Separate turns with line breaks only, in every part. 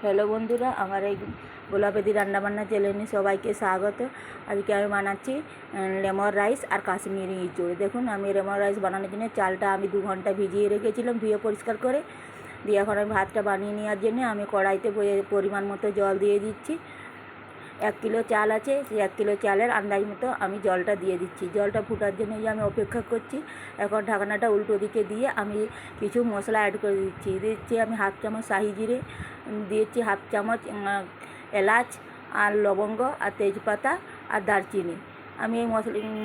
Hello বন্ধুরা, আমার এই গোলাপেদি রান্নাবান্না চ্যানেলে সবাইকে স্বাগত। আজকে আমি বানাচ্ছি লেমন রাইস আর কাশ্মীরি ইঁচড়। দেখুন, আমি লেমন রাইস বানানোর জন্য চালটা আমি 2 ঘন্টা ভিজিয়ে রেখেছিলাম, ধুয়ে পরিষ্কার করে। দিয়ে এখন আমি ভাতটা বানিয়ে নেওয়ার জন্য আমি কড়াইতে পরিমাণ মতো জল দিয়ে দিচ্ছি। 1 কিলো চাল আছে, সেই 1 কিলো চালের আন্দাজ মতো আমি জলটা দিয়ে দিচ্ছি। জলটা ফোটার জন্য আমি অপেক্ষা করছি। এখন ঢাকনাটা উল্টো দিকে দিয়ে আমি কিছু মশলা অ্যাড করে দিচ্ছি আমি 1/2 চামচ শাহি জিরে দিয়েছি, 1/2 চামচ এলাচ আর লবঙ্গ আর তেজপাতা আর দারচিনি। আমি এই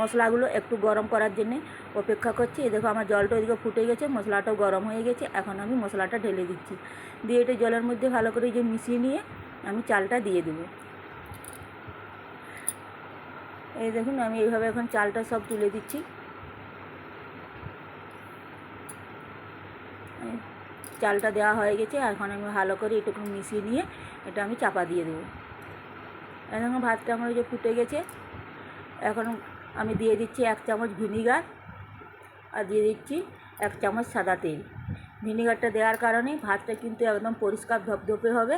মশলাগুলো একটু গরম করার জন্যে অপেক্ষা করছি। দেখো, আমার জলটা ওইদিকে ফুটে গেছে, মশলাটাও গরম হয়ে গেছে। এখন আমি মশলাটা ঢেলে দিচ্ছি, দিয়ে এটা জলের মধ্যে ভালো করে মিশিয়ে নিয়ে আমি চালটা দিয়ে দেবো। এই দেখুন, আমি এইভাবে এখন চালটা সব তুলে দিচ্ছি। চালটা দেওয়া হয়ে গেছে, এখন আমি ভালো করে এটুকু মিশিয়ে নিয়ে এটা আমি চাপা দিয়ে দেবো। এখন ভাতটা আমার যে ফুটে গেছে, এখন আমি দিয়ে দিচ্ছি 1 চামচ ভিনিগার আর দিয়ে দিচ্ছি 1 চামচ সাদা তেল। ভিনিগারটা দেওয়ার কারণে ভাতটা কিন্তু একদম পরিষ্কার ধপধপে হবে,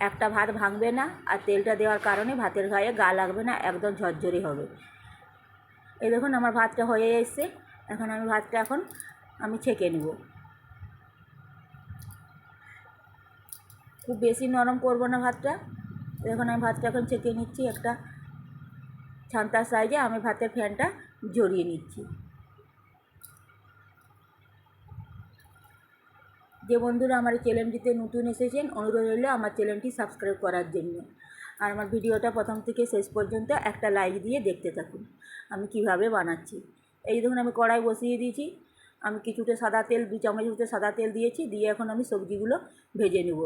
একটা ভাত ভাঙবে না। আর তেলটা দেওয়ার কারণে ভাতের গায়ে গা লাগবে না, একদম ঝরঝরে হবে। এই দেখুন, আমার ভাতটা হয়ে এসছে। এখন আমি ভাতটা আমি ছেঁকে নেব। খুব বেশি নরম করব না ভাতটা। দেখুন, আমি ভাতটা এখন ছেঁকে নিচ্ছি। একটা ছান্তার সাইজে আমি ভাতের ফ্যানটা জড়িয়ে নিচ্ছি। যে বন্ধুরা আমার চ্যানেলটিতে নতুন এসেছেন, অনুরোধ রইল আমার চ্যানেলটি সাবস্ক্রাইব করার জন্য। আর আমার ভিডিওটা প্রথম থেকে শেষ পর্যন্ত একটা লাইক দিয়ে দেখতে থাকুন আমি কিভাবে বানাচ্ছি। এই দেখুন, আমি কড়াই বসিয়ে দিয়েছি। আমি কিছুটা সাদা তেল, 2 চামচ মতো সাদা তেল দিয়েছি। দিয়ে এখন আমি সবজিগুলো ভেজে নেব।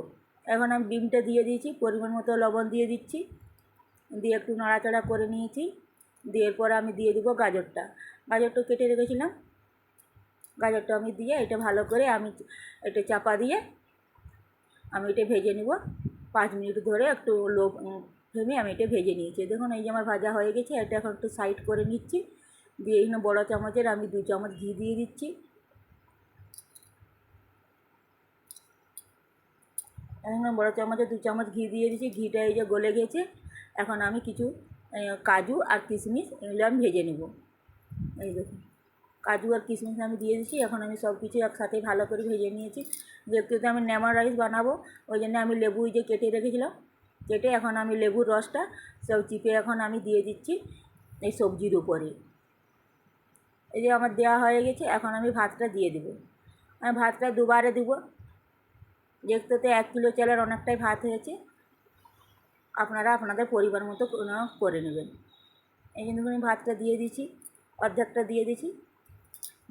এখন আমি ডিমটা দিয়ে দিয়েছি, পরিমাণ মতো লবণ দিয়ে দিচ্ছি, দিয়ে একটু নাড়াচাড়া করে নিয়েছি। দিয়ে এরপর আমি দিয়ে দেবো গাজরটা কেটে রেখেছিলাম। গাজরটা আমি দিয়ে এটা ভালো করে আমি এটা চাপা দিয়ে আমি এটা ভেজে নেব 5 মিনিট ধরে। একটু লো ফ্লেমে আমি এটা ভেজে নিয়েছি। দেখুন, এই যে আমার ভাজা হয়ে গেছে। এটা এখন একটু সাইড করে নিচ্ছি। দিয়ে এখানে বড়ো চামচের আমি 2 চামচ ঘি দিয়ে দিচ্ছি। এখন বড়ো চামচে 2 চামচ ঘি দিয়ে দিচ্ছি। ঘিটা এই যে গলে গেছে। এখন আমি কিছু কাজু আর কিশমিশ এগুলো আমি ভেজে নেব। এই দেখুন, কাজু আর কিশমিশ আমি দিয়ে দিচ্ছি। এখন আমি সব কিছু একসাথে ভালো করে ভেজে নিয়েছি। যেহেতু আমি লেমন রাইস বানাবো, ওই জন্য আমি লেবু যে কেটে রেখেছিলাম, কেটে এখন আমি লেবুর রসটা সব চিপে এখন আমি দিয়ে দিচ্ছি এই সবজির উপরে। এই যে আমার দেওয়া হয়ে গেছে। এখন আমি ভাতটা দিয়ে দেবো। আমি ভাতটা দুবারে দেবো, যেহেতু 1 কিলো চালের অনেকটাই ভাত হয়েছে। আপনারা আপনাদের পরিবার মতো করে নেবেন। এই জন্য আমি ভাতটা দিয়ে দিচ্ছি, অর্ধেকটা দিয়ে দিচ্ছি।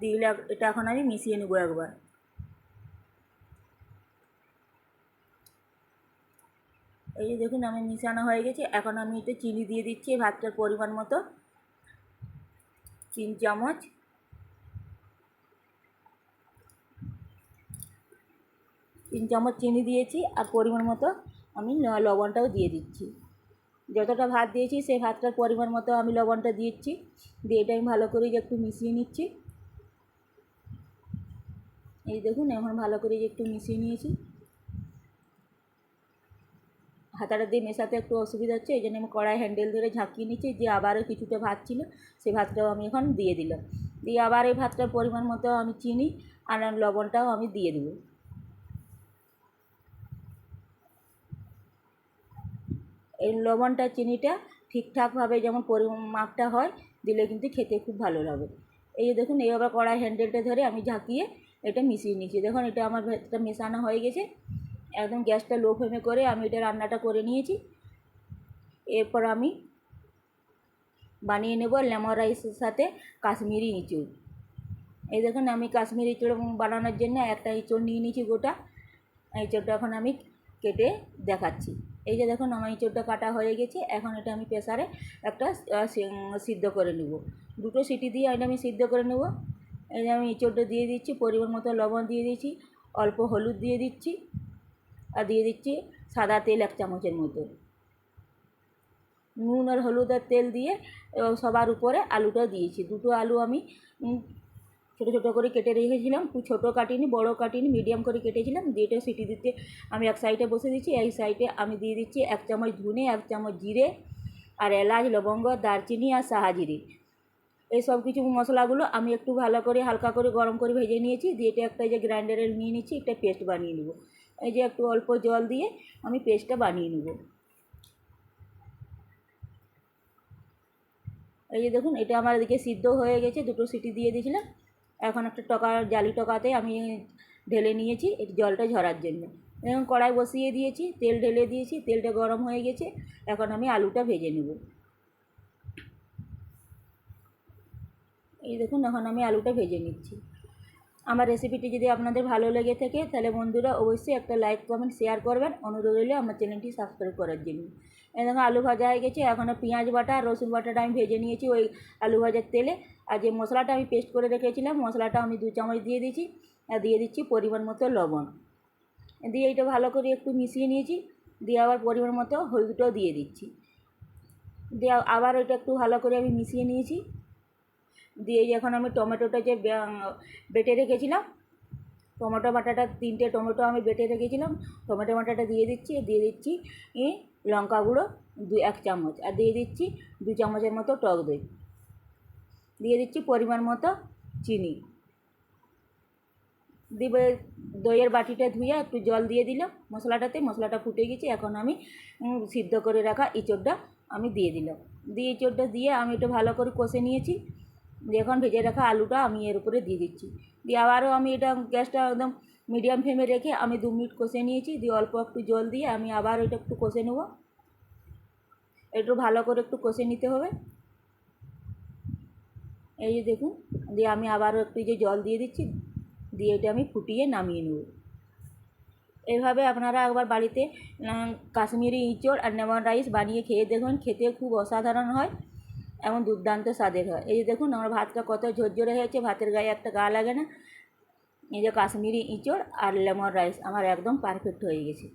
দিলে এটা এখন আমি মিশিয়ে নেবো একবার। এই যে দেখুন, আমি মিশানো হয়ে গেছে। এখন আমি এটা চিনি দিয়ে দিচ্ছি ভাতটার পরিমাণ মতো, 3 চামচ। চিনি দিয়েছি আর পরিমাণ মতো আমি লবণটাও দিয়ে দিচ্ছি। যতটা ভাত দিয়েছি সেই ভাতটার পরিমাণ মতো আমি লবণটা দিচ্ছি। দিয়ে এটা আমি ভালো করে একটু মিশিয়ে নিচ্ছি। এই দেখুন, এখন ভালো করে একটু মিশিয়ে নিয়েছি। হাতাটা দিয়ে মেশাতে একটু অসুবিধা হচ্ছে, এই জন্য আমি কড়াই হ্যান্ডেল ধরে ঝাঁকিয়ে নিচ্ছি। যে আবারও কিছুটা ভাত ছিল, সেই ভাতটাও আমি এখন দিয়ে দিলাম। দিয়ে আবার এই ভাতটার পরিমাণ মতো আমি চিনি আর লবণটাও আমি দিয়ে দেবো। এই লবণটা চিনিটা ঠিকঠাকভাবে যেমন মাপটা হয় দিলে কিন্তু খেতে খুব ভালো লাগে। এই যে দেখুন, এইভাবে কড়াই হ্যান্ডেলটা ধরে আমি ঝাঁকিয়ে এটা মিশিয়ে নিচ্ছি। দেখুন, এটা আমার ভাতটা মেশানো হয়ে গেছে। একদম গ্যাসটা লো ফ্লেমে করে আমি এটা রান্নাটা করে নিয়েছি। এরপর আমি বানিয়ে নেব লেমন রাইসের সাথে কাশ্মীরি ইঁচড়। এই দেখুন, আমি কাশ্মীরি ইঁচড় বানানোর জন্য একটা ইঁচড় নিয়ে নিয়েছি গোটা। ইঁচড়টা এখন আমি কেটে দেখাচ্ছি। এই যে দেখুন, আমার ইঁচড়টা কাটা হয়ে গেছে। এখন এটা আমি প্রেসারে একটা সিদ্ধ করে নেব। 2টো সিটি দিয়ে এটা আমি সিদ্ধ করে নেব। এই যে আমি ইঁচড়টা দিয়ে দিচ্ছি, পরিমাণ মতো লবণ দিয়ে দিচ্ছি, অল্প হলুদ দিয়ে দিচ্ছি, আর দিয়ে দিচ্ছি সাদা তেল 1 চামচের মতো। নুন আর হলুদ আর তেল দিয়ে সবার উপরে আলুটা দিয়েছি। 2টো আলু আমি ছোটো ছোটো করে কেটে রেখেছিলাম, খুব ছোটো কাটিনি, বড়ো কাটিনি, মিডিয়াম করে কেটেছিলাম। দিয়ে এটা সিটি দিতে আমি এক সাইডে বসে দিচ্ছি। এই সাইডে আমি দিয়ে দিচ্ছি 1 চামচ ধনে, 1 চামচ জিরে, আর এলাচ, লবঙ্গ, দারচিনি আর সাহাজিরি। এই সব কিছু মশলাগুলো আমি একটু ভালো করে হালকা করে গরম করে ভেজে নিয়েছি। দিয়ে এটা একটা যে গ্রাইন্ডারে নিয়ে নিচ্ছি, একটা পেস্ট বানিয়ে নেব। এই যে একটু অল্প জল দিয়ে আমি পেস্টটা বানিয়ে নেব। এই যে দেখুন, এটা আমার এদিকে সিদ্ধ হয়ে গেছে, 2টো সিটি দিয়ে দিয়েছিলাম। এখন একটা জালি টকাতে আমি ঢেলে নিয়েছি এই জলটা ঝরার জন্য। এখন কড়াই বসিয়ে দিয়েছি, তেল ঢেলে দিয়েছি, তেলটা গরম হয়ে গেছে। এখন আমি আলুটা ভেজে নেব। এই দেখুন, এখন আমি আলুটা ভেজে নিচ্ছি। আমার রেসিপিটি যদি আপনাদের ভালো লেগে থাকে তাহলে বন্ধুরা অবশ্যই একটা লাইক, কমেন্ট, শেয়ার করবেন। অনুরোধ রইল আমার চ্যানেলটি সাবস্ক্রাইব করার জন্য। এই দেখুন, আলু ভাজা হয়ে গেছে। এখন পেঁয়াজ বাটা আর রসুন বাটাটা আমি ভেজে নিয়েছি ওই আলু ভাজার তেলে। আর যে মশলাটা আমি পেস্ট করে রেখেছিলাম, মশলাটা আমি 2 চামচ দিয়ে দিচ্ছি। আর দিয়ে দিচ্ছি পরিমাণ মতো লবণ। দিয়ে এটা ভালো করে একটু মিশিয়ে নিয়েছি। দিয়ে আবার পরিমাণ মতো হলুদটাও দিয়ে দিচ্ছি। দিয়ে আবার এটা একটু ভালো করে আমি মিশিয়ে নিয়েছি। দিয়ে এখন আমি টমেটোটা যে বেটে রেখেছিলাম, টমেটো বাটাটা 3টে টমেটো আমি বেটে রেখেছিলাম, টমেটো বাটাটা দিয়ে দিচ্ছি। দিয়ে দিচ্ছি লঙ্কা গুঁড়ো 1 চামচ, আর দিয়ে দিচ্ছি 2 চামচের মতো টক দই। দিয়ে দিচ্ছি পরিমাণ মতো চিনি। দিয়ে দইয়ের বাটিটা ধুয়ে একটু জল দিয়ে দিলাম মশলাটাতে। মশলাটা ফুটে গেছে। এখন আমি সিদ্ধ করে রাখা এঁচোড়টা আমি দিয়ে দিলাম। দিয়ে এঁচোড়টা দিয়ে আমি একটু ভালো করে কষে নিয়েছি। দিয়ে এখন ভেজে রাখা আলুটা আমি এর উপরে দিয়ে দিচ্ছি। দিয়ে আবারও আমি এটা গ্যাসটা একদম মিডিয়াম ফ্লেমে রেখে আমি 2 মিনিট কষে নিয়েছি। দিয়ে অল্প একটু জল দিয়ে আমি আবার এটা একটু কষে নেব। একটু ভালো করে একটু কষে নিতে হবে। এই যে দেখুন, দিয়ে আমি আবারও একটু যে জল দিয়ে দিচ্ছি। দিয়ে এটা আমি ফুটিয়ে নামিয়ে নেব। এইভাবে আপনারা একবার বাড়িতে কাশ্মীরি ইঁচড় আর লেমন রাইস বানিয়ে খেয়ে দেখুন, খেতে খুব অসাধারণ হয় এবং দুর্দান্ত স্বাদের হয়। এই যে দেখুন, আমার ভাতটা কত ঝরঝরে হয়েছে, ভাতের গায়ে একটা গা লাগে না। এই যে কাশ্মীরি ইঁচড় আর লেমন রাইস আমার একদম পারফেক্ট হয়ে গেছে।